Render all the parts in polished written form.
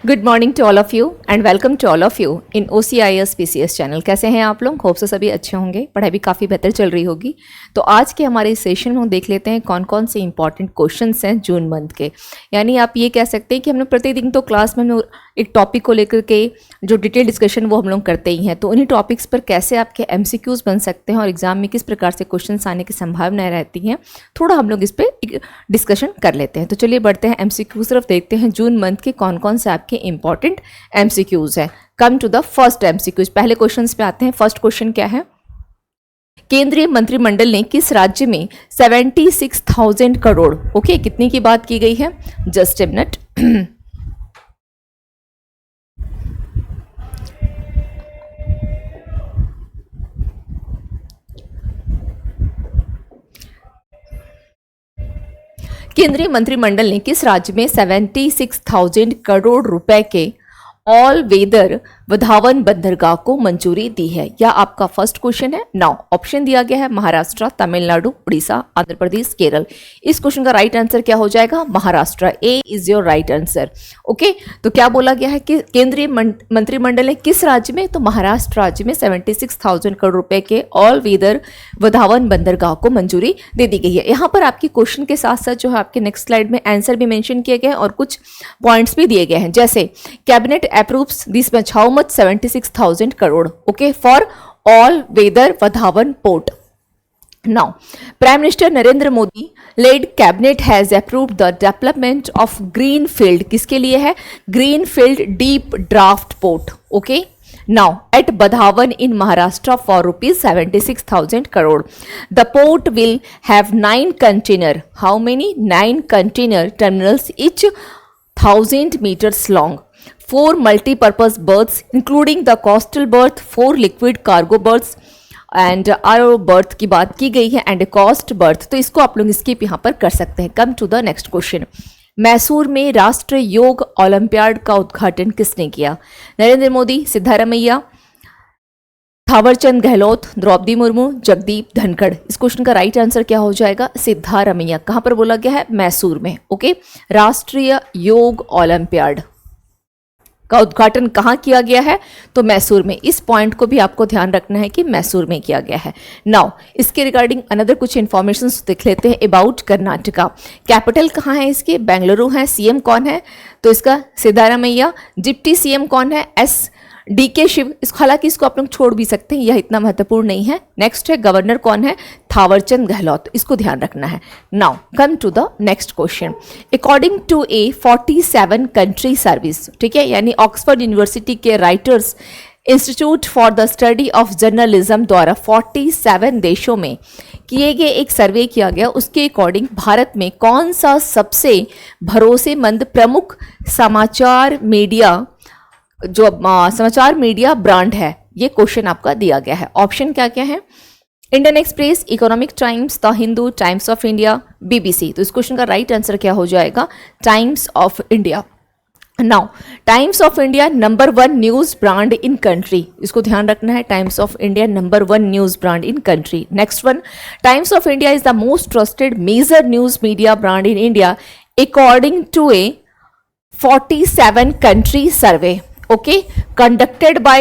Good morning to all of you and welcome to all of you in OCIS PCS channel. कैसे हैं आप लोग? Hope से सभी अच्छे होंगे, पढ़ाई भी काफ़ी बेहतर चल रही होगी। तो आज के हमारे इस सेशन में हम देख लेते हैं कौन कौन से इंपॉर्टेंट क्वेश्चंस हैं जून मंथ के। यानी आप ये कह सकते हैं कि हमने प्रतिदिन तो क्लास में हम एक टॉपिक को लेकर के जो डिटेल डिस्कशन वो हम लोग करते ही हैं, तो उन्हीं टॉपिक्स पर कैसे आपके MCQs बन सकते हैं और एग्जाम में किस प्रकार से क्वेश्चन आने की संभावनाएं रहती हैं, थोड़ा हम लोग इस पर डिस्कशन कर लेते हैं। तो चलिए बढ़ते हैं MCQs तरफ, देखते हैं जून मंथ के कौन कौन से आपके इंपॉर्टेंट MCQs हैं। Come to the first MCQs, पहले क्वेश्चन पे आते हैं। फर्स्ट क्वेश्चन क्या है? केंद्रीय मंत्रिमंडल ने किस राज्य में 76,000 करोड़ ओके कितने की बात की गई है? Just a minute. केंद्रीय मंत्रिमंडल ने किस राज्य में 76,000 करोड़ रुपए के ऑल वेदर वधावन बंदरगाह को मंजूरी दी है? यह आपका फर्स्ट क्वेश्चन है। नाउ ऑप्शन दिया गया है महाराष्ट्र, तमिलनाडु, उड़ीसा, आंध्र प्रदेश, केरल। इस क्वेश्चन का राइट आंसर क्या हो जाएगा? Maharashtra. A is your right answer. Okay, तो क्या बोला गया है कि केंद्रीय मंत्रिमंडल ने किस राज्य में? तो महाराष्ट्र राज्य में 76,000 करोड़ रुपए के ऑल वेदर वधावन बंदरगाह को मंजूरी दे दी गई है। यहाँ पर आपकी क्वेश्चन के साथ साथ जो है आपके नेक्स्ट स्लाइड में आंसर भी मेंशन किए गए हैं और कुछ पॉइंट्स भी दिए गए हैं, जैसे cabinet approves this much how much 76,000 crore okay for all weather Vadhavan port. Now Prime Minister Narendra Modi led cabinet has approved the development of greenfield, किसके लिए है? greenfield deep draft port. okay, now at Vadhavan in Maharashtra for rupees 76,000 crore. The port will have 9 container, how many? 9 container terminals, each 1,000 meters long, 4 multi-purpose berths including the coastal berth, 4 liquid cargo berths and आरो birth की बात की गई है and cost birth, तो इसको आप लोग स्किप यहाँ पर कर सकते हैं। Come to the next question. Mysore में राष्ट्रीय योग ओलंपियाड का उद्घाटन किसने किया? नरेंद्र मोदी, सिद्धारमैया, थावरचंद गहलोत, द्रौपदी मुर्मू, जगदीप धनखड़। इस क्वेश्चन का राइट आंसर क्या हो जाएगा? सिद्धारमैया। कहाँ पर बोला गया है? मैसूर में। ओके, राष्ट्रीय योग ओलंपियाड का उद्घाटन कहाँ किया गया है? तो मैसूर में। इस पॉइंट को भी आपको ध्यान रखना है कि मैसूर में किया गया है। नाउ इसके रिगार्डिंग अनदर कुछ इन्फॉर्मेशन देख लेते हैं अबाउट कर्नाटका। कैपिटल कहाँ है इसकी? बेंगलुरु है। CM कौन है? तो इसका सिद्धारमैया। डिप्टी CM कौन है? DK शिव। हालांकि इसको आप लोग छोड़ भी सकते हैं, यह इतना महत्वपूर्ण नहीं है। नेक्स्ट है गवर्नर कौन है? थावरचंद गहलोत। इसको ध्यान रखना है। Now come to the next question. According to a 47 country service, ठीक है, यानी ऑक्सफोर्ड यूनिवर्सिटी के Reuters Institute for the study of journalism द्वारा 47 देशों में किए गए एक सर्वे किया गया। उसके अकॉर्डिंग भारत में कौन सा सबसे भरोसेमंद प्रमुख समाचार मीडिया ब्रांड है? ये क्वेश्चन आपका दिया गया है। ऑप्शन क्या क्या है? Indian express, economic times, the Hindu, times of India, BBC। तो इस क्वेश्चन का राइट आंसर क्या हो जाएगा? Times of India. Now Times of India number 1 news brand in country, इसको ध्यान रखना है। Times of India number 1 news brand in country. Next one, Times of India is the most trusted major news media brand in India according to a 47 country survey, okay, conducted by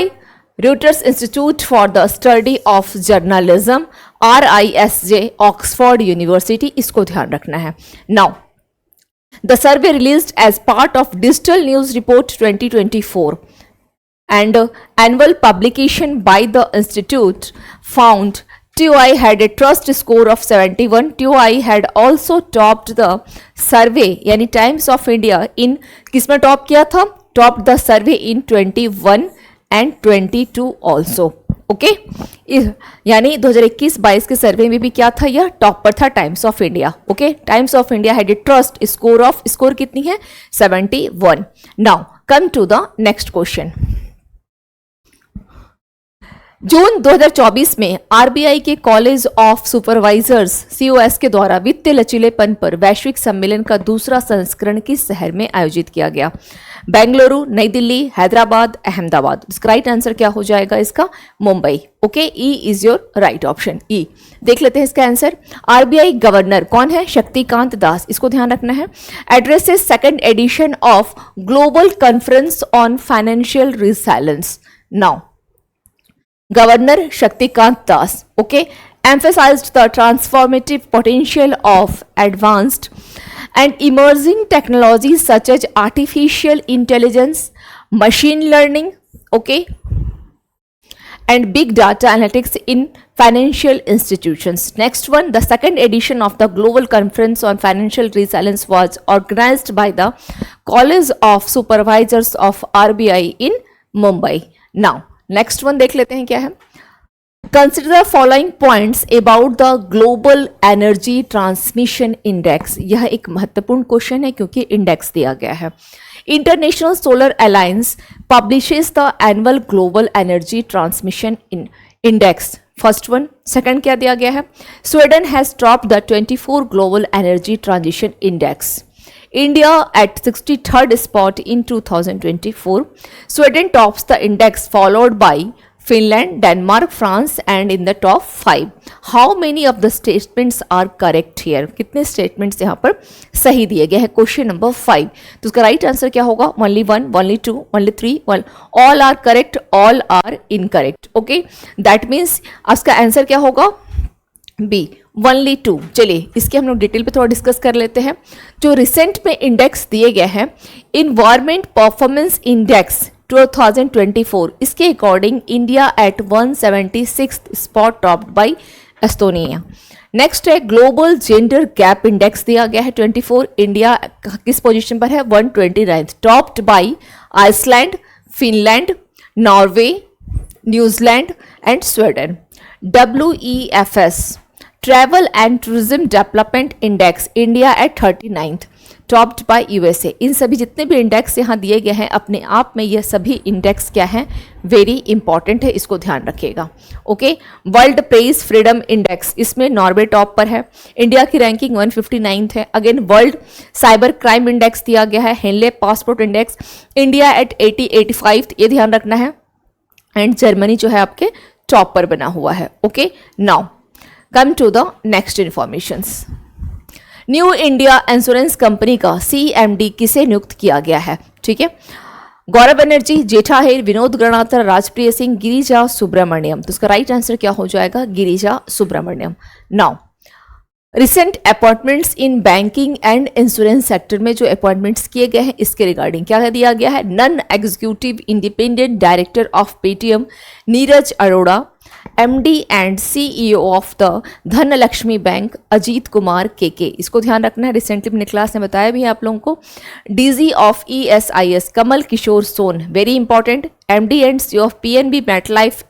Reuters Institute for the Study of Journalism, RISJ, Oxford University। इसको ध्यान रखना है। Now the survey released as part of Digital News Report 2024 and annual publication by the institute found TOI had a trust score of 71. TOI had also topped the survey, यानी Times of India in किसमें top किया था? Top the survey in 21 and 22 also. Okay, यानी 2021-22 के सर्वे में भी क्या था? यह टॉप पर था Times of India. Okay, Times of India had a trust score कितनी है? 71। Now come to the next question. June 2024 में आरबीआई के कॉलेज ऑफ सुपरवाइजर्स सीओएस के द्वारा वित्तीय लचीलेपन पर वैश्विक सम्मेलन का दूसरा संस्करण किस शहर में आयोजित किया गया? बेंगलुरु, नई दिल्ली, हैदराबाद, अहमदाबाद। इसका राइट आंसर क्या हो जाएगा इसका? Mumbai. Okay, E is your right option, E. देख लेते हैं इसका आंसर। आरबीआई गवर्नर कौन है? शक्तिकांत दास, इसको ध्यान रखना है। Addresses second edition of global conference on financial resilience. Now Governor Shaktikant Das, okay, emphasized the transformative potential of advanced and emerging technologies such as artificial intelligence, machine learning, okay, and big data analytics in financial institutions. Next one, the second edition of the Global Conference on Financial Resilience was organized by the College of Supervisors of RBI in Mumbai. Now, next one देख लेते हैं क्या है। Consider the following points about the global energy transmission index. यह एक महत्वपूर्ण question है क्योंकि इंडेक्स दिया गया है। International solar alliance publishes the annual global energy transmission index. First one. Second क्या दिया गया है? Sweden has topped the 24 global energy transition index. India at 63rd spot in 2024. Sweden tops the index followed by Finland, Denmark, France and in the top 5. How many of the statements are correct here? कितने statements यहाँ पर सही दिए गए हैं? Question number 5. तो उसका right answer क्या होगा? Only 1, only 2, only 3, all are correct, all are incorrect. Okay, that means उसका answer क्या होगा? B, only 2। चलिए इसके हम लोग डिटेल पे थोड़ा डिस्कस कर लेते हैं। जो रिसेंट में इंडेक्स दिए गए हैं, इन्वायरमेंट परफॉर्मेंस इंडेक्स 2024, इसके according India at 176 spot topped by Estonia. Next है ग्लोबल जेंडर गैप इंडेक्स दिया गया है 24, इंडिया किस पोजीशन पर है? 129, topped by Iceland, Finland, Norway, New Zealand and Sweden. WEFS travel and tourism development index, India at 39th, topped by USA. इन सभी जितने भी इंडेक्स यहाँ दिए गए हैं, अपने आप में ये सभी इंडेक्स क्या हैं? वेरी इंपॉर्टेंट है, इसको ध्यान रखिएगा। Okay, world press freedom index, इसमें नॉर्वे टॉप पर है, इंडिया की रैंकिंग 159th है। Again world cyber crime index दिया गया है, Henley passport index, India at 85th, ये ध्यान रखना है। एंड जर्मनी जो है आपके टॉप पर बना हुआ है। Okay, now come to the next informations. New India insurance company का CMD किसे नियुक्त किया गया है? ठीक है, गौरव बनर्जी, जेठा हेर, विनोद गणातर, राजप्रिय सिंह, गिरिजा सुब्रमण्यम। तो इसका राइट आंसर क्या हो जाएगा? Girija Subramaniam. Now recent appointments in banking and insurance sector में जो अपॉइंटमेंट्स किए गए हैं, इसके रिगार्डिंग क्या दिया गया है? Non executive independent director of Paytm Neeraj Arora, MD and CEO of the Dhanlaxmi bank Ajit Kumar KK। इसको ध्यान रखना है, रिसेंटली मैंने क्लास में बताया भी है आप लोगों को। DG of ESIS Kamal Kishore Son, very important. MD and CEO of PNB MetLife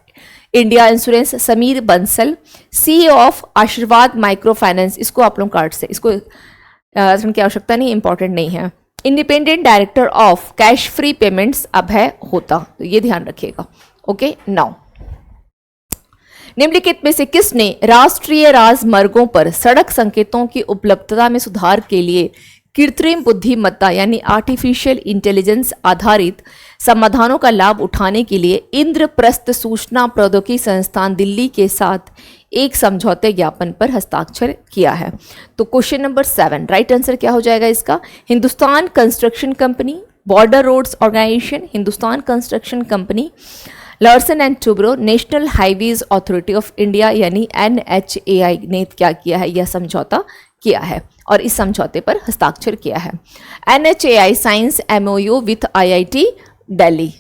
India insurance Sameer Bansal, CEO of Ashirvad micro finance, इसको आप लोग कार्ड से इसको की आवश्यकता नहीं, इंपॉर्टेंट नहीं है। Independent director of cash free payments Abhay होता, तो ये ध्यान रखिएगा। ओके, नाउ निम्नलिखित में से किसने राष्ट्रीय राजमार्गों पर सड़क संकेतों की उपलब्धता में सुधार के लिए कृत्रिम बुद्धिमत्ता यानी आर्टिफिशियल इंटेलिजेंस आधारित समाधानों का लाभ उठाने के लिए इंद्रप्रस्थ सूचना प्रौद्योगिकी संस्थान दिल्ली के साथ एक समझौते ज्ञापन पर हस्ताक्षर किया है? तो क्वेश्चन नंबर 7, राइट आंसर क्या हो जाएगा इसका? Hindustan construction company, border roads organisation, Hindustan construction company, Larsen and Toubro, national highways authority of India यानी NHAI ने क्या किया है? यह समझौता किया है और इस समझौते पर हस्ताक्षर किया है। NHAI signs MOU with IIT Delhi,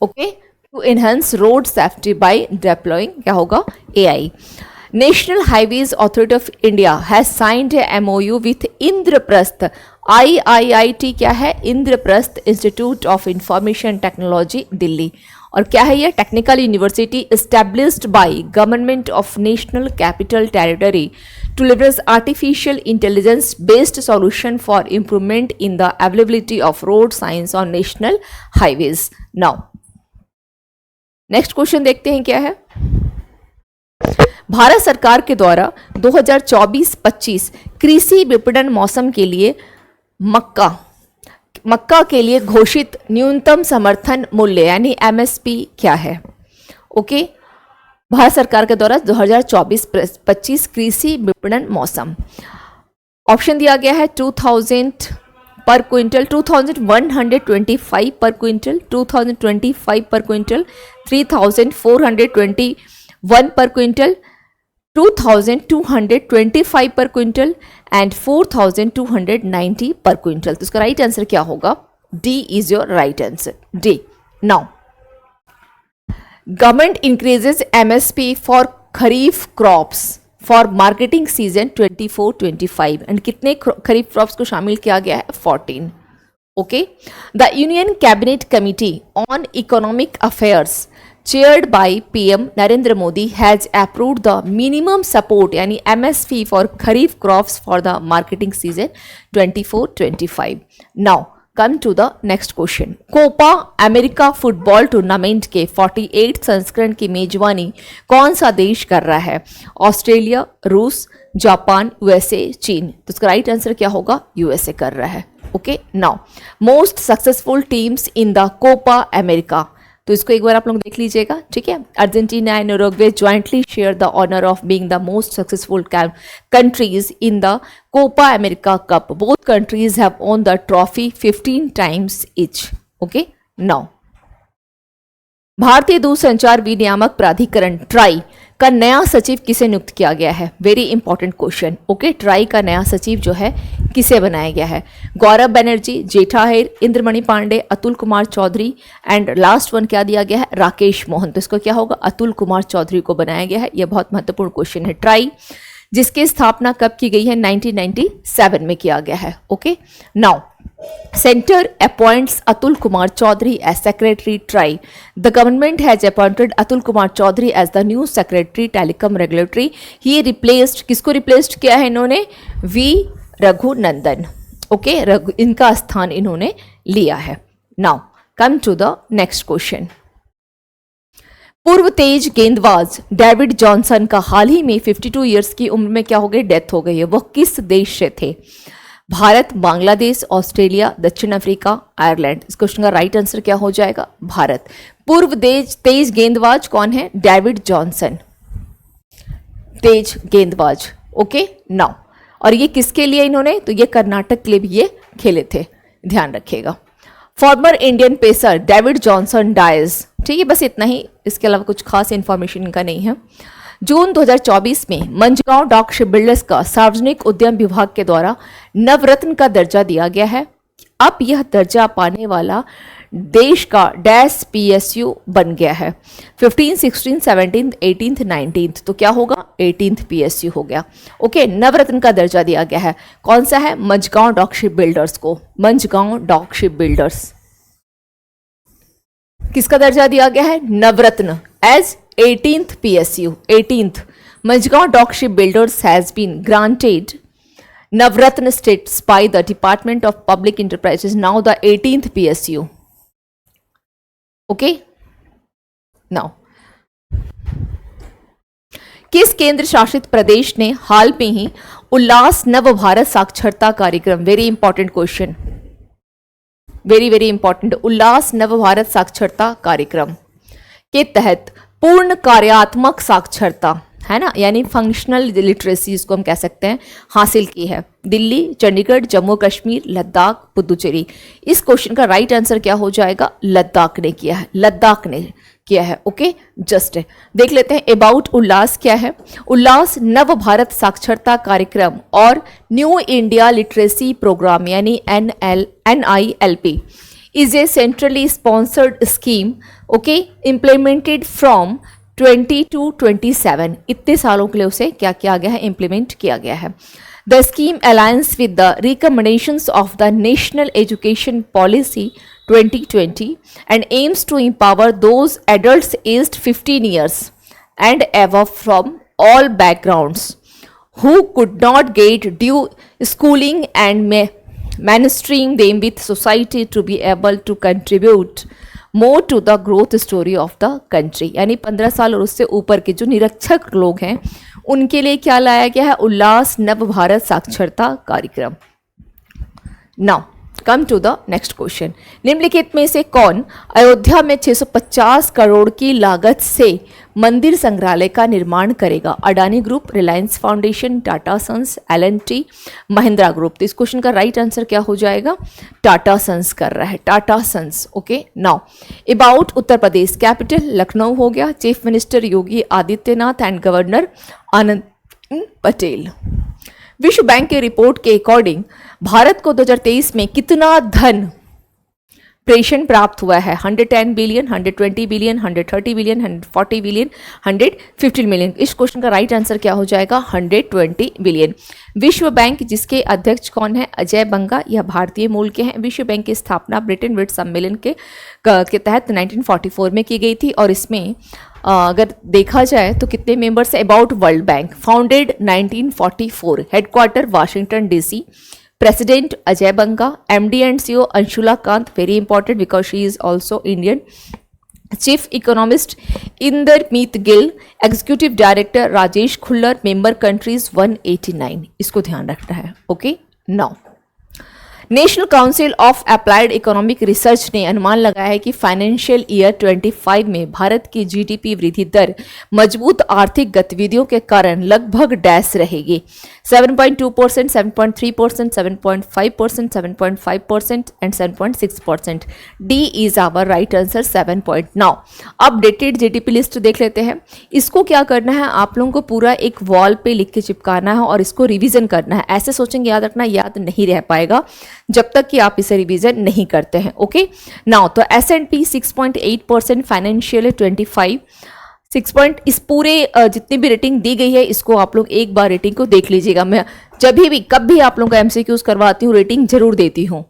okay, to enhance road safety by deploying क्या होगा? AI। National highways authority of India has signed a MOU with Indraprastha IIIT क्या है? Indraprastha institute of information technology Delhi. और क्या है ये? Technical university established by government of national capital territory to leverage artificial intelligence based solution for improvement in the availability of road signs on national highways. Now next question देखते हैं क्या है। भारत सरकार के द्वारा 2024-25 कृषि विपणन मौसम के लिए मक्का के लिए घोषित न्यूनतम समर्थन मूल्य यानी एमएसपी क्या है? ओके, भारत सरकार के द्वारा 2024-25 कृषि विपणन मौसम, ऑप्शन दिया गया है 2000 पर क्विंटल, 2125 पर क्विंटल, 2025 पर क्विंटल, 3421 पर क्विंटल, 2225 पर क्विंटल एंड 4290 पर क्विंटल। तो इसका राइट आंसर क्या होगा? D is your right answer, D. Now government increases MSP for kharif crops for marketing season 24-25 and कितने खरीफ क्रॉप्स को शामिल किया गया है? 14। Okay, the union cabinet committee on economic affairs chaired by PM Narendra Modi has approved the minimum support यानी MSP for Kharif crops for the marketing season 24-25. Now come to the next question. Copa America football tournament के 48 संस्करण की मेजबानी कौन सा देश कर रहा है? ऑस्ट्रेलिया, रूस, जापान, यूएसए, चीन। तो इसका राइट आंसर क्या होगा? यूएसए कर रहा है। Okay, now most successful teams in the Copa America, तो इसको एक बार आप लोग देख लीजिएगा, ठीक है। Argentina and Uruguay jointly share the honour of being the most successful countries in the Copa America cup. Both countries have won the trophy 15 times each. Okay, now भारतीय दूरसंचार विनियामक प्राधिकरण ट्राई का नया सचिव किसे नियुक्त किया गया है? Very important question. Okay, TRAI का नया सचिव जो है किसे बनाया गया है? गौरव बनर्जी, जेठा हेर, Indramani Pandey, Atul Kumar Chaudhary and last one क्या दिया गया है? राकेश मोहन। तो इसको क्या होगा? अतुल कुमार चौधरी को बनाया गया है। यह बहुत महत्वपूर्ण क्वेश्चन है। ट्राई जिसकी स्थापना कब की गई है? 1997 में किया गया है। Okay, now Center appoints Atul Kumar Chaudhary as Secretary TRAI. The government has appointed Atul Kumar Chaudhary as the new Secretary Telecom Regulatory. He replaced, किसको replaced किया है इन्होंने? V रघुनंदन। ओके, इनका स्थान इन्होंने लिया है। Now come to the next question. पूर्व तेज गेंदबाज डेविड जॉनसन का हाल ही में 52 इयर्स की उम्र में क्या हो गई? डेथ हो गई है। वह किस देश से थे? भारत, बांग्लादेश, ऑस्ट्रेलिया, दक्षिण अफ्रीका, आयरलैंड। इस क्वेश्चन का राइट आंसर क्या हो जाएगा? भारत। पूर्व तेज गेंदबाज कौन है? डेविड जॉनसन, तेज गेंदबाज। ओके, नाउ और ये किसके लिए इन्होंने? तो ये कर्नाटक के लिए भी ये खेले थे, ध्यान रखिएगा। Former Indian pacer David Johnson dies. ठीक है, बस इतना ही, इसके अलावा कुछ खास इंफॉर्मेशन इनका नहीं है। जून 2024 में मंझगांव डॉक शिप बिल्डर्स का सार्वजनिक उद्यम विभाग के द्वारा नवरत्न का दर्जा दिया गया है। अब यह दर्जा पाने वाला देश का डैश पीएसयू बन गया है। 15, 16, 17, 18, 19 तो क्या होगा? 18th पीएसयू हो गया। ओके, नवरत्न का दर्जा दिया गया है। कौन सा है? मंझगांव डॉक शिप बिल्डर्स को। मंझगांव डॉक शिप बिल्डर्स किसका दर्जा दिया गया है? नवरत्न as 18th PSU, 18th Majgaon Dock Ship Builders has been granted Navratna status by the Department of Public Enterprises, now the 18th PSU. Okay, now किस केंद्र शासित प्रदेश ने हाल में ही उल्लास नव भारत साक्षरता Karyakram, very important question, very important, Ullas Nav Bharat साक्षरता कार्यक्रम के तहत पूर्ण कार्यात्मक साक्षरता है ना, यानी फंक्शनल लिटरेसी इसको हम कह सकते हैं, हासिल की है? दिल्ली, चंडीगढ़, जम्मू कश्मीर, लद्दाख, पुदुचेरी। इस क्वेश्चन का राइट आंसर क्या हो जाएगा? लद्दाख ने किया है, लद्दाख ने किया है। ओके, जस्ट देख लेते हैं अबाउट उल्लास क्या है। उल्लास नव भारत साक्षरता कार्यक्रम और न्यू इंडिया लिटरेसी प्रोग्राम यानी NILP is a centrally sponsored scheme, okay, implemented from 20 to 27। इतने सालों के लिए उसे क्या किया गया है? इम्प्लीमेंट किया गया है। The scheme aligns with the recommendations of the National Education Policy 2020 and aims to empower those adults aged 15 years and above from all backgrounds who could not get due schooling and mainstream them with society to be able to contribute more to the growth story of the country, यानी 15 साल और उससे ऊपर के जो निरक्षर लोग हैं उनके लिए क्या लाया गया है, उल्लास नव भारत साक्षरता कार्यक्रम। Now come to the next question, निम्नलिखित में से कौन अयोध्या में 650 करोड़ की लागत से मंदिर संग्रहालय का निर्माण करेगा? Adani group, Reliance foundation, Tata sons, L and T, Mahindra group. तो इस क्वेश्चन का राइट आंसर क्या हो जाएगा? टाटा सन्स कर रहा है, Tata sons. Okay, now about Uttar Pradesh, capital Lucknow हो गया, chief minister Yogi Adityanath and governor Anand Patel. विश्व बैंक के रिपोर्ट के अकॉर्डिंग भारत को 2023 में कितना धन प्रेषण प्राप्त हुआ है? 110 billion, 120 billion, 130 billion, 140 billion, 115 million. इस क्वेश्चन का राइट आंसर क्या हो जाएगा? 120 बिलियन। विश्व बैंक जिसके अध्यक्ष कौन है? अजय बंगा, यह भारतीय मूल के हैं। विश्व बैंक की स्थापना ब्रिटेन वुड्स सम्मेलन के तहत 1944 में की गई थी और इसमें अगर देखा जाए तो कितने मेंबर्स है? About world bank, founded 1944, headquarter Washington DC, president Ajay Banga, MD and CEO Anshula Kant, very important because she is also Indian, chief economist Indermit Gill, executive director Rajesh Khullar, member countries 189। इसको ध्यान रखना है। Okay, now national council of applied economic research ने अनुमान लगाया है कि financial year 25 में भारत की जीडीपी वृद्धि दर मजबूत आर्थिक गतिविधियों के कारण लगभग डैश रहेगी, 7.2%, 7.3%, 7.5%, 7.5% and 7.6%। D is our right answer, 7. Now updated GDP list देख लेते हैं। इसको क्या करना है, आप लोगों को पूरा एक वॉल पे लिख के चिपकाना है और इसको रिवीजन करना है। ऐसे सोचेंगे याद रखना, याद नहीं रह पाएगा जब तक कि आप इसे रिवीजन नहीं करते हैं। ओके, नाउ तो S&P 6.8%, फाइनेंशियल 25 6 इस पूरे जितनी भी रेटिंग दी गई है इसको आप लोग एक बार रेटिंग को देख लीजिएगा। मैं जब भी कभी आप लोगों का MCQs करवाती हूँ रेटिंग जरूर देती हूँ।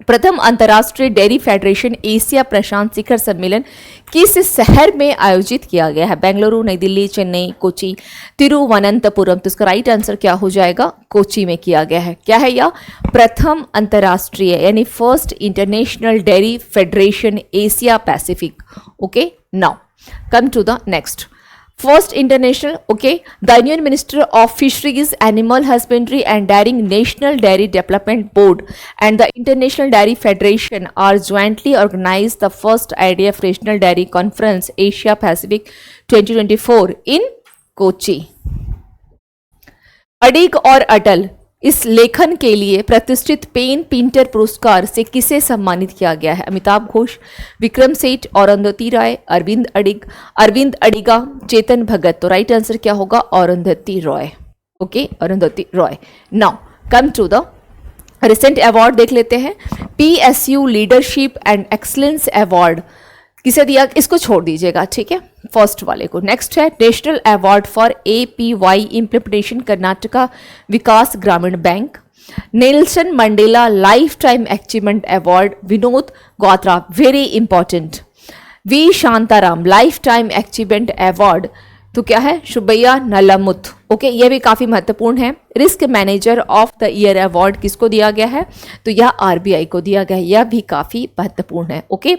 प्रथम अंतर्राष्ट्रीय डेयरी फेडरेशन एशिया प्रशांत शिखर सम्मेलन किस शहर में आयोजित किया गया है? बेंगलुरु, नई दिल्ली, चेन्नई, कोची, तिरुवनंतपुरम। तो इसका राइट आंसर क्या हो जाएगा? कोची में किया गया है। क्या है यह? प्रथम अंतर्राष्ट्रीय यानी first international dairy federation Asia Pacific. Okay, now come to the next. First international, okay, the Union Minister of Fisheries, Animal Husbandry and Dairying, National Dairy Development Board and the International Dairy Federation are jointly organized the first IDF Regional Dairy Conference Asia Pacific 2024 in Kochi. अडिग और अटल इस लेखन के लिए प्रतिष्ठित pen Pinter पुरस्कार से किसे सम्मानित किया गया है? अमिताभ घोष, विक्रम सेठ, अरुंधति राय, अरविंद अडिगा, चेतन भगत। तो राइट आंसर क्या होगा? Arundhati Roy. Okay, Arundhati Roy. Now come to the recent award देख लेते हैं। PSU leadership and excellence award किसे दिया? इसको छोड़ दीजिएगा, ठीक है, फर्स्ट वाले को। नेक्स्ट है national award for APY implementation, Karnataka Vikas Grameen bank. Nelson Mandela life time achievement award, Vinod Gwatra, very important. V Shantaram life time achievement award, तो क्या है? सुब्बैया नल्लामुथ। ओके, यह भी काफी महत्वपूर्ण है। Risk manager of the year award किसको दिया गया है? तो यह RBI को दिया गया है, यह भी काफी महत्वपूर्ण है। Okay,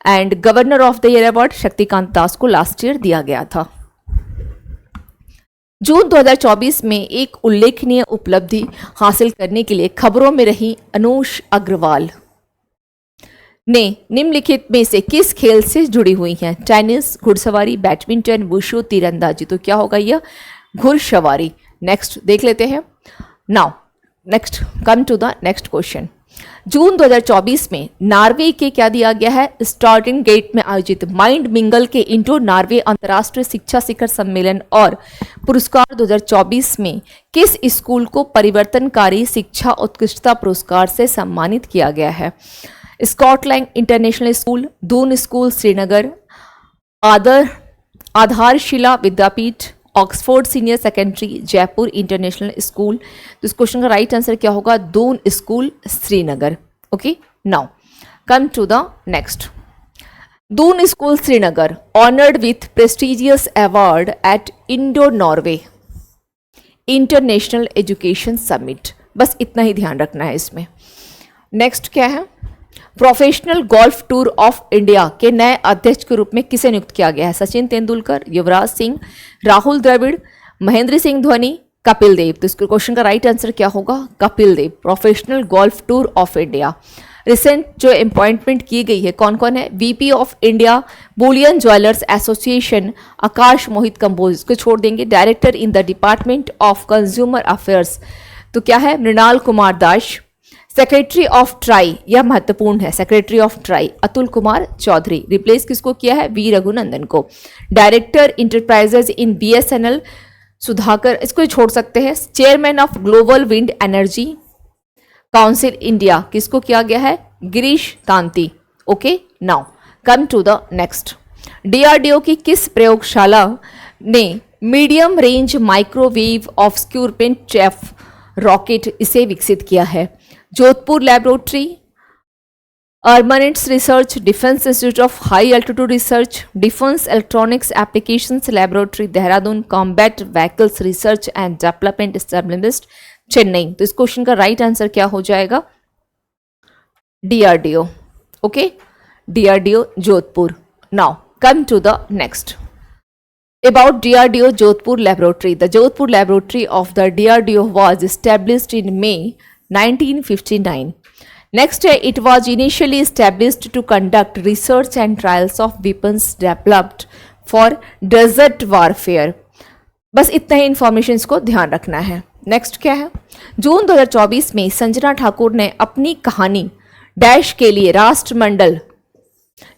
and governor of the year award Shaktikanta Das को लास्ट ईयर दिया गया था। जून 2024 में एक उल्लेखनीय उपलब्धि हासिल करने के लिए खबरों में रही अनुष अग्रवाल ने निम्नलिखित में से किस खेल से जुड़ी हुई हैं? टेनिस, घुड़सवारी, बैडमिंटन, वुशु, तीरंदाजी। तो क्या होगा यह? घुड़सवारी। नेक्स्ट देख लेते हैं। Now next come to the next question. June 2024 में नॉर्वे के क्या दिया गया है? स्टार्टिंग गेट में आयोजित माइंड मिंगल के इंडो नॉर्वे अंतर्राष्ट्रीय शिक्षा शिखर सम्मेलन और पुरस्कार 2024 में किस स्कूल को परिवर्तनकारी शिक्षा उत्कृष्टता पुरस्कार से सम्मानित किया गया है? Scotland international school, Doon school Srinagar, Aadharshila Vidyapeeth, Oxford senior secondary, Jaipur international school. तो इस क्वेश्चन का राइट आंसर क्या होगा? Doon school Srinagar. Okay, now come to the next. Doon school Srinagar honoured with prestigious award at Indo Norway international education summit. बस इतना ही ध्यान रखना है इसमें। नेक्स्ट क्या है? Professional golf tour of India के नए अध्यक्ष के रूप में किसे नियुक्त किया गया है? सचिन तेंदुलकर, युवराज सिंह, राहुल द्रविड़, महेंद्र सिंह धोनी, कपिल देव। तो इस क्वेश्चन का राइट आंसर क्या होगा? Kapil Dev. Professional golf tour of India recent जो अपॉइंटमेंट की गई है, कौन कौन है? VP of India bullion jewellers association Akash Mohit Kamboj, इसको छोड़ देंगे। Director in the department of consumer affairs, तो क्या है? Mrinal Kumar Das. Secretary of TRAI, यह महत्वपूर्ण है, secretary of TRAI Atul Kumar Chaudhary. Replace किसको किया है? वी रघुनंदन को। Director enterprises in BSNL Sudhakar, इसको छोड़ सकते हैं। Chairman of global wind energy council India, किसको किया गया है? Girish Tanti. Okay, now come to the next. DRDO की किस प्रयोगशाला ने medium range microwave obscurant chaff rocket इसे विकसित किया है? Jodhpur laboratory, armaments research, defence institute of high altitude research, defence electronics applications laboratory Dehradun, combat vehicles research and development establishment Chennai. तो इस क्वेश्चन का राइट आंसर क्या हो जाएगा? DRDO. Okay, DRDO Jodhpur. Now come to the next about DRDO Jodhpur Laboratory. The Jodhpur Laboratory of the DRDO was established in May 1959. Next, it was initially established to conduct research and trials of weapons developed for desert warfare. बस इतना ही information को ध्यान रखना है। Next क्या है? जून 2024 में संजना ठाकुर ने अपनी कहानी डैश के लिए राष्ट्रमंडल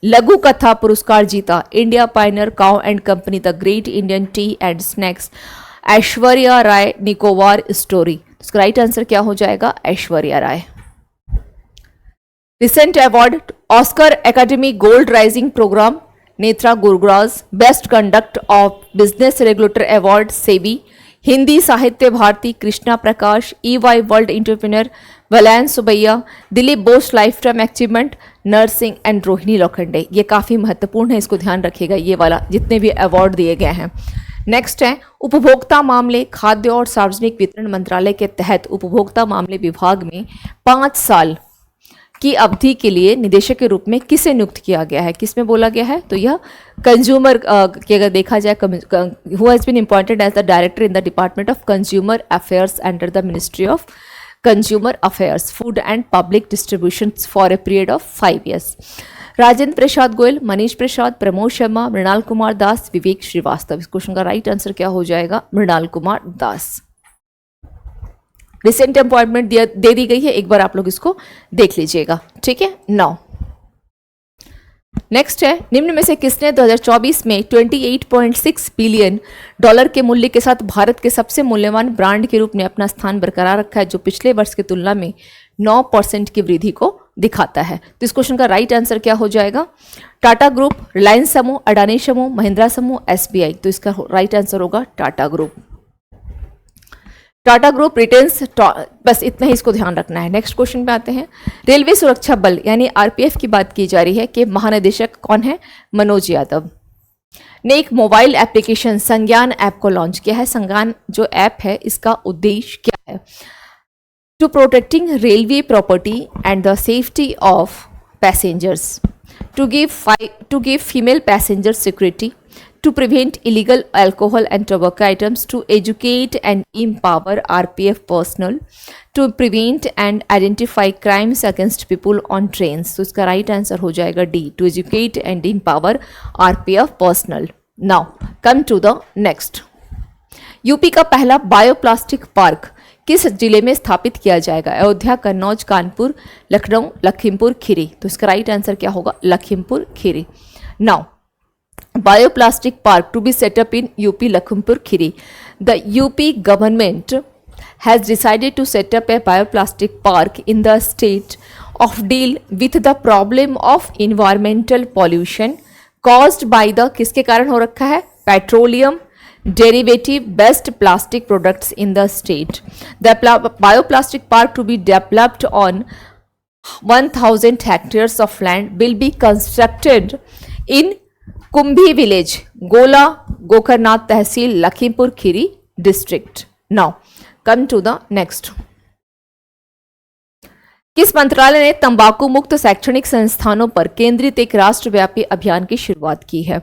लघु कथा पुरस्कार जीता। India pioneer cow and company, the great Indian tea and snacks, Aishwarya Rai Nicobar story. इसका राइट आंसर क्या हो जाएगा? Aishwarya Rai. Recent award Oscar academy gold rising program Netra गुरग्राज, best conduct of business regulator award SEBI, Hindi Sahitya Bharati Krishna Prakash, EY world entrepreneur वलैन Subbaiah, Dilip Bose life time achievement nursing and Rohini Lokhande. ये काफ़ी महत्वपूर्ण है, इसको ध्यान रखिएगा, ये वाला जितने भी अवार्ड दिए गए हैं। नेक्स्ट है उपभोक्ता मामले, खाद्य और सार्वजनिक वितरण मंत्रालय के तहत उपभोक्ता मामले विभाग में 5 साल की अवधि के लिए निदेशक के रूप में किसे नियुक्त किया गया है? किसमें बोला गया है? तो यह कंज्यूमर की अगर देखा जाए, who has been appointed as the director in the department of consumer affairs under the ministry of consumer affairs food and public distribution for a period of 5 years। Rajendra Prasad Goyal, Manish Prasad, Pramod Sharma, Mrinal Kumar Das, Vivek Srivastava. इस क्वेश्चन का राइट आंसर क्या हो जाएगा? Mrinal Kumar Das. Recent appointment दे दी गई है, एक बार आप लोग इसको देख लीजिएगा, ठीक है। नाउ नेक्स्ट है निम्न में से किसने 2024 में $28.6 बिलियन के मूल्य के साथ भारत के सबसे मूल्यवान ब्रांड के रूप में अपना स्थान बरकरार रखा है, जो पिछले वर्ष की तुलना में 9% की वृद्धि को दिखाता है? तो इस क्वेश्चन का राइट आंसर क्या हो जाएगा? टाटा ग्रुप, रिलायंस समूह, अडानी समूह, महिंद्रा समूह, SBI। तो इसका राइट आंसर होगा Tata group. Tata group retains, बस इतना ही इसको ध्यान रखना है। नेक्स्ट क्वेश्चन पे आते हैं। रेलवे सुरक्षा बल यानी RPF की बात की जा रही है कि महानिदेशक कौन है? मनोज यादव ने एक मोबाइल एप्लीकेशन संज्ञान ऐप को लॉन्च किया है। संज्ञान जो ऐप है इसका उद्देश्य क्या है? To protecting railway property and the safety of passengers, to give female passenger security, to prevent illegal alcohol and tobacco items, to educate and empower RPF personnel, to prevent and identify crimes against people on trains। तो इसका right answer हो जाएगा D, to educate and empower RPF personnel। Now come to the next। UP का पहला bioplastic park किस जिले में स्थापित किया जाएगा? अयोध्या, कन्नौज, कानपुर, लखनऊ, लखीमपुर खीरी। तो इसका राइट आंसर क्या होगा? Lakhimpur Kheri. Now bioplastic park to be set up in UP Lakhimpur Kheri. The UP government has decided to set up a bioplastic park in the state of deal with the problem of environmental pollution caused by the किसके कारण हो रखा है? petroleum derivative based plastic products in the state. The bioplastic park to be developed on 1000 hectares of land will be constructed in Kumbhi village, Gola, Gokarnath tehsil, Lakhimpur Kheri district. Now come to the next. किस मंत्रालय ने तंबाकू मुक्त शैक्षणिक संस्थानों पर केंद्रित एक राष्ट्रव्यापी अभियान की शुरुआत की है?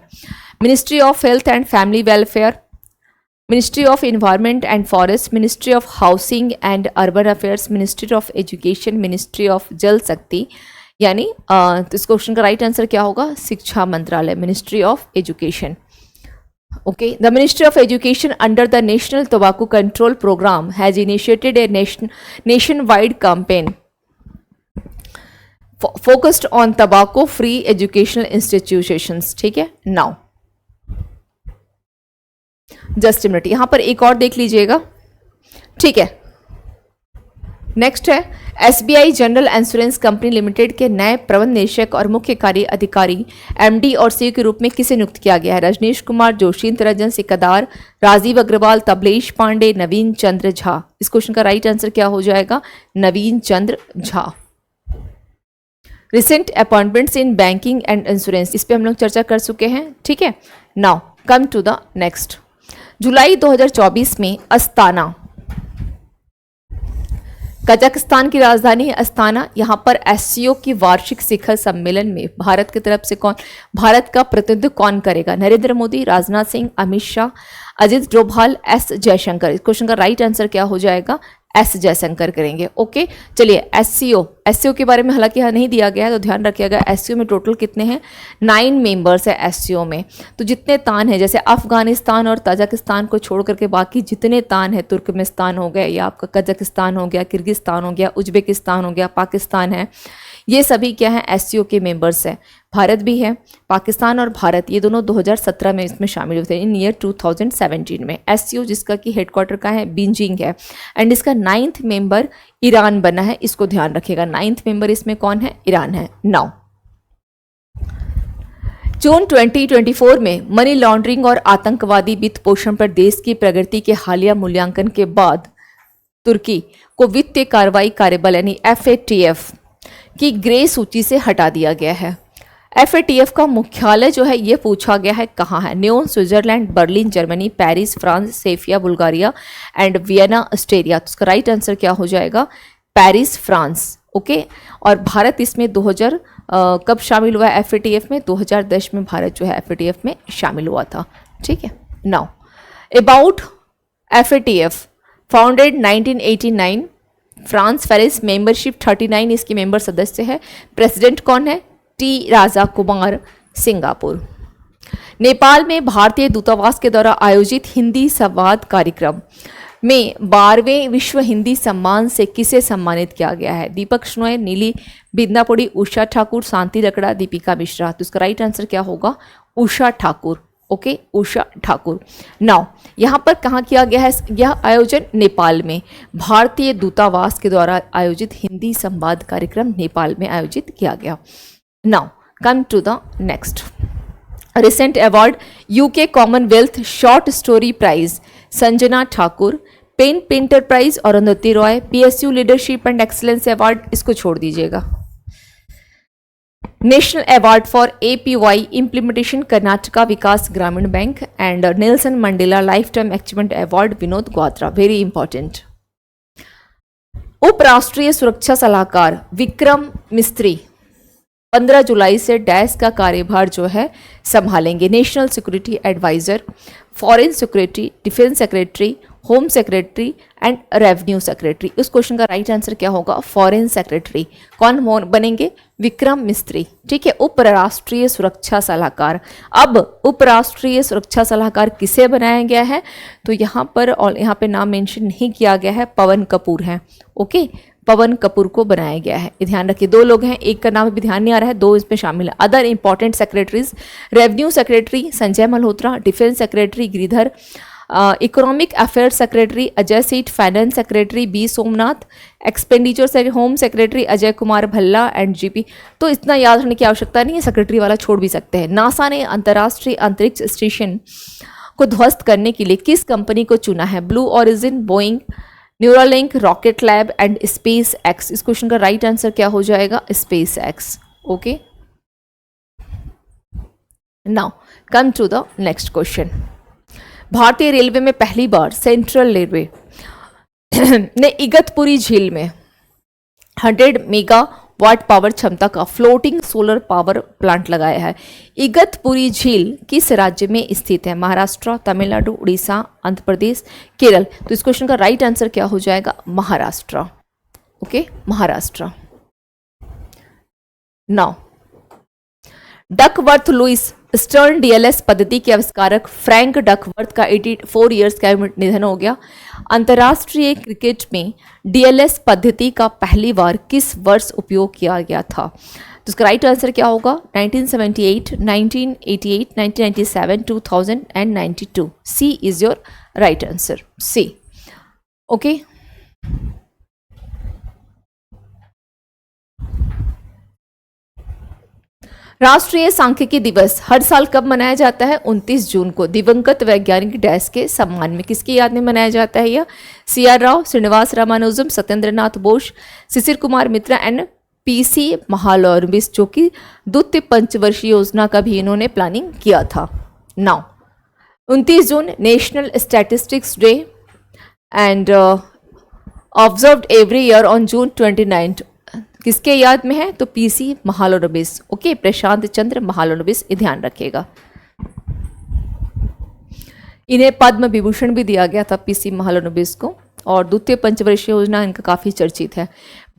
Ministry of health and family welfare, ministry of environment and forest, ministry of housing and urban affairs, ministry of education, ministry of जल शक्ति। यानी तो इस क्वेश्चन का राइट आंसर क्या होगा? शिक्षा मंत्रालय, ministry of education. Okay, the Ministry of Education under the National Tobacco Control Program has initiated a nationwide campaign focused on tobacco-free educational institutions. ठीक है, now just a minute, यहाँ पर एक और देख लीजिएगा। ठीक है, नेक्स्ट है SBI general insurance company limited के नए प्रबंध निदेशक और मुख्य कार्य अधिकारी एमडी और सीईओ के रूप में किसे नियुक्त किया गया है? रजनीश कुमार, जोशी रंजन सिकदार, राजीव अग्रवाल, तबलेश पांडे, नवीन चंद्र झा। इस क्वेश्चन का राइट आंसर क्या हो जाएगा? Naveen Chandra Jha. Recent appointments in banking and insurance, इस पे हम लोग चर्चा कर चुके हैं। ठीक है, now come to the next. जुलाई 2024 में अस्ताना, कजाकिस्तान की राजधानी है अस्ताना। यहाँ पर एससीओ की वार्षिक शिखर सम्मेलन में भारत की तरफ से भारत का प्रतिनिधित्व कौन करेगा? नरेंद्र मोदी, राजनाथ सिंह, अमित शाह, अजित डोभाल, एस जयशंकर। इस क्वेश्चन का राइट आंसर क्या हो जाएगा? एस जयशंकर करेंगे। ओके, चलिए एससीओ के बारे में हालांकि यहाँ नहीं दिया गया है, तो ध्यान रखिएगा। एससीओ में टोटल कितने हैं? 9 मेंबर्स है एससीओ में। तो जितने तान हैं, जैसे अफगानिस्तान और ताजिकिस्तान को छोड़ करके बाकी जितने तान है, तुर्कमेनिस्तान हो गया, या आपका कजाकिस्तान हो गया, किर्गिस्तान हो गया, उज्बेकिस्तान हो गया, पाकिस्तान है, ये सभी क्या है? एससीओ के मेंबर्स हैं। भारत भी है, पाकिस्तान और भारत ये दोनों 2017 में इसमें शामिल हुए थे, इन ईयर 2017 में। एससीओ जिसका कि हेडक्वार्टर का है बीजिंग है, एंड इसका 9th मेंबर ईरान बना है, इसको ध्यान रखिएगा। 9th मेंबर इसमें कौन है? ईरान है। नाउ जून 2024 में मनी लॉन्ड्रिंग और आतंकवादी वित्त पोषण पर देश की प्रगति के हालिया मूल्यांकन के बाद तुर्की को वित्तीय कार्रवाई कार्यबल यानी FATF की ग्रे सूची से हटा दिया गया है। FATF का मुख्यालय जो है ये पूछा गया है कहाँ है? न्यून Switzerland, Berlin Germany, Paris France, Sofia Bulgaria and Vienna Australia. तो उसका राइट आंसर क्या हो जाएगा? Paris France. ओके, और भारत इसमें 2000 कब शामिल हुआ है FATF में? 2010 में भारत जो है FATF में शामिल हुआ था। ठीक है, now about FATF founded 1989, France Paris, membership 39 इसकी मेंबर सदस्य है। प्रेसिडेंट कौन है? T Raja Kumar, Singapore. नेपाल में भारतीय दूतावास के द्वारा आयोजित हिंदी संवाद कार्यक्रम में 12वें विश्व हिंदी सम्मान से किसे सम्मानित किया गया है? दीपक श्नोय, नीली बिंदापुड़ी, उषा ठाकुर, शांति रकड़ा, दीपिका मिश्रा। तो इसका राइट आंसर क्या होगा? उषा ठाकुर। ओके, उषा ठाकुर। नाउ यहाँ पर कहाँ किया गया है यह आयोजन? नेपाल में। भारतीय दूतावास के द्वारा आयोजित हिंदी संवाद कार्यक्रम नेपाल में आयोजित किया गया। Now come to the next. Recent award UK commonwealth short story prize Sanjana Thakur, PEN Pinter prize Arundhati Roy, PSU leadership and excellence award इसको छोड़ दीजिएगा। National award for APY implementation Karnataka Vikas Grameen bank and Nelson Mandela life time achievement award Vinod Gwatra. Very important. उप राष्ट्रीय सुरक्षा सलाहकार विक्रम मिस्त्री 15 जुलाई से dash का कार्यभार जो है संभालेंगे। National security adviser, foreign security, defence secretary, home secretary and revenue secretary. इस क्वेश्चन का राइट आंसर क्या होगा? Foreign secretary. कौन बनेंगे? विक्रम मिस्त्री। ठीक है, उप राष्ट्रीय सुरक्षा सलाहकार। अब उप राष्ट्रीय सुरक्षा सलाहकार किसे बनाया गया है? तो यहाँ पर और यहाँ पे नाम मेंशन नहीं किया गया है, पवन कपूर है। ओके, पवन कपूर को बनाया गया है। ये ध्यान रखिए, 2 लोग हैं, एक का नाम भी ध्यान नहीं आ रहा है, 2 इसमें शामिल है। Other important secretaries, revenue secretary Sanjay Malhotra, defence secretary Giridhar, economic affairs secretary Ajay Seth, finance secretary B Somnath, expenditure home secretary Ajay Kumar Bhalla and GP। तो इतना याद रखने की आवश्यकता नहीं है, सेक्रेटरी वाला छोड़ भी सकते हैं। नासा ने अंतर्राष्ट्रीय अंतरिक्ष स्टेशन को ध्वस्त करने के लिए किस कंपनी को चुना है? Blue Origin, Boeing, Neuralink, rocket lab and SpaceX. इस क्वेश्चन का राइट आंसर क्या हो जाएगा? SpaceX. Okay, now come to the next question. भारतीय रेलवे में पहली बार सेंट्रल रेलवे ने इगतपुरी झील में 100 मेगावाट पावर क्षमता का फ्लोटिंग सोलर पावर प्लांट लगाया है। इगतपुरी झील किस राज्य में स्थित है? महाराष्ट्र, तमिलनाडु, उड़ीसा, आंध्र प्रदेश, केरल। तो इस क्वेश्चन का राइट आंसर क्या हो जाएगा? Maharashtra. Okay, Maharashtra. Now Duckworth Louis stern DLS पद्धति के आविष्कारक फ्रैंक डकवर्थ का 84 ईयर्स का निधन हो गया। अंतर्राष्ट्रीय क्रिकेट में डीएलएस पद्धति का पहली बार किस वर्ष उपयोग किया गया था? तो इसका राइट आंसर क्या होगा? 1978, 1988, 1997, 2000 and 92। C is your right answer, C. Okay, राष्ट्रीय सांख्यिकी दिवस हर साल कब मनाया जाता है? 29 जून को। दिवंगत वैज्ञानिक डैश के सम्मान में, किसकी याद में मनाया जाता है यह? CR Rao, Srinivasa Ramanujan, Satyendranath Bose, Shishir Kumar Mitra and PC Mahalanobis, जो कि द्वितीय पंचवर्षीय योजना का भी इन्होंने प्लानिंग किया था। Now 29 June national statistics day and observed every year on June 29। किसके याद में है? तो PC महालनोबिस। ओके, प्रशांत चंद्र महालनोबिस, ध्यान रखिएगा। इन्हें पद्म विभूषण भी दिया गया था PC महालनोबिस को, और द्वितीय पंचवर्षीय योजना इनका काफी चर्चित है।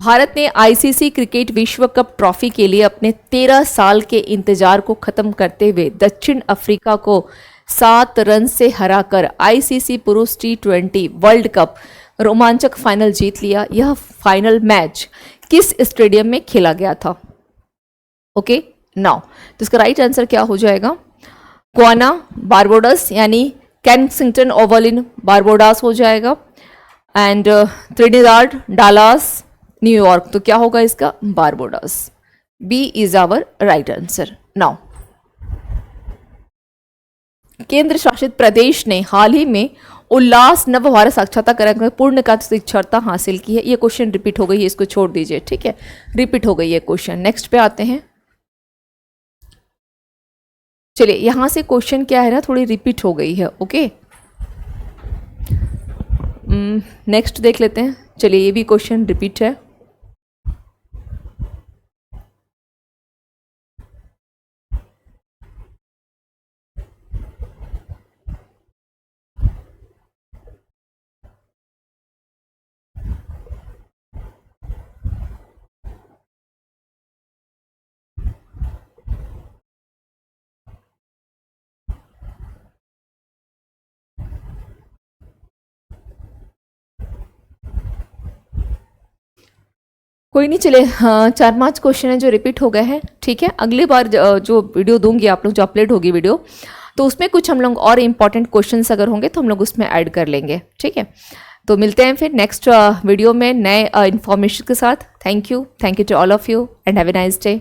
भारत ने ICC क्रिकेट विश्व कप ट्रॉफी के लिए अपने 13 साल के इंतजार को खत्म करते हुए दक्षिण अफ्रीका को 7 रन से हराकर ICC पुरुष T20 वर्ल्ड कप रोमांचक फाइनल जीत लिया। यह फाइनल मैच किस स्टेडियम में खेला गया था? ओके, नाउ तो इसका राइट आंसर क्या हो जाएगा? गुआना, बारबोडस, यानी कैनसिंगटन ओवल इन बारबोडास हो जाएगा, एंड त्रिनिदाद, डालास, न्यूयॉर्क। तो क्या होगा इसका? Barbados. B is our right answer. Now केंद्र शासित प्रदेश ने हाल ही में उल्लास नव भारत साक्षरता कार्यक्रम पूर्ण का साक्षरता हासिल की है। ये क्वेश्चन रिपीट हो गई है, इसको छोड़ दीजिए, ठीक है, रिपीट हो गई है क्वेश्चन। नेक्स्ट पे आते हैं। चलिए, यहां से क्वेश्चन क्या है ना, थोड़ी रिपीट हो गई है। ओके, नेक्स्ट देख लेते हैं। चलिए, ये भी क्वेश्चन रिपीट है। कोई नहीं, चले, हाँ, 4-5 क्वेश्चन है जो रिपीट हो गए हैं, ठीक है। अगली बार जो वीडियो दूंगी आप लोग, जो अपलोड होगी वीडियो, तो उसमें कुछ हम लोग और इम्पॉर्टेंट क्वेश्चंस अगर होंगे तो हम लोग उसमें ऐड कर लेंगे, ठीक है। तो मिलते हैं फिर नेक्स्ट वीडियो में नए इन्फॉर्मेशन के साथ। Thank you to all of you and have a nice day.